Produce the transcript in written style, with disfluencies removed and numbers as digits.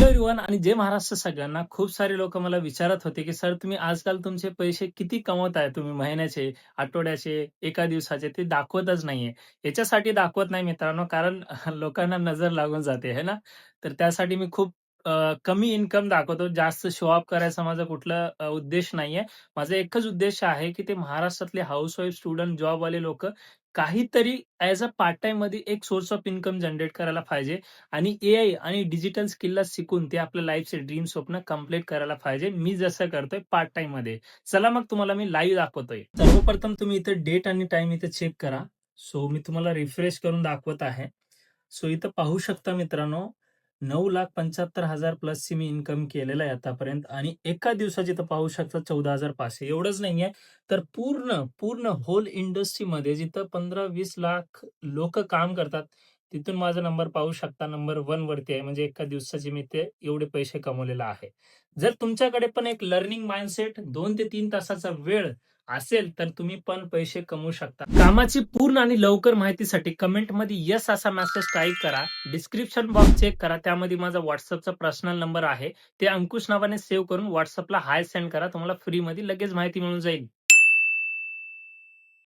Everyone आणि जय महाराष्ट्र सगळ्यांना. खूप सारे लोकं मला विचारत होते, की "सर तुम्ही आजकाल तुमचे पैसे किती कमवताय तुम्ही महिन्याचे, आठवड्याचे, एका दिवसाचे ते दाखवतच नाहीये." याच्यासाठी दाखवत नाही मित्रांनो कारण लोकांना नजर लागून जाते है ना. तर त्यासाठी मी खूप कमी इन्कम दाखवतो. जास्त शो ऑफ करायचा माझा कुठला उद्देश नाहीये. माझा एकच उद्देश आहे, की ते महाराष्ट्रातले हाउसवाईफ, स्टुडंट, जॉबवाले लोकं काहीतरी ॲज अ पार्ट टाईममध्ये एक सोर्स ऑफ इन्कम जनरेट करायला पाहिजे आणि एआय आणि डिजिटल स्किलला शिकून ते आपल्या लाईफचे ड्रीम स्वप्न कंप्लीट करायला पाहिजे. मी जसं करतोय पार्ट टाईममध्ये. चला मग तुम्हाला मी लाईव्ह दाखवतोय. सर्वप्रथम तुम्ही इथे डेट आणि टाईम इथे चेक करा. सो मी तुम्हाला रिफ्रेश करून दाखवत आहे. सो इथं पाहू शकता मित्रांनो, 9,75,000 प्लसची मी इन्कम केलेलं आहे आतापर्यंत आणि एका दिवसाची इथं पाहू शकता 14,500. एवढंच नाहीये, तर पूर्ण होल इंडस्ट्रीमध्ये जिथं 15-20 लाख लोकं काम करतात, तिथून माझा नंबर पाहू शकता. नंबर 1 वरती आहे. म्हणजे एका दिवसाचे मी ते एवढे पैसे कमवलेला आहे. जर तुमच्याकडे पण एक लर्निंग माइंडसेट 2 ते 3 तासाचा वेळ असेल, तर तुम्ही पण पैसे कमवू शकता. कामाची पूर्ण आणि लवकर माहितीसाठी कमेंटमध्ये येस असा मेसेज टाइप करा. डिस्क्रिप्शन बॉक्स चेक करा. त्यामध्ये माझा WhatsAppचा पर्सनल नंबर आहे. ते अंकुश नावाने सेव्ह करून WhatsAppला हाय सेंड करा. तुम्हाला फ्रीमध्ये लगेच माहिती मिळून जाईल.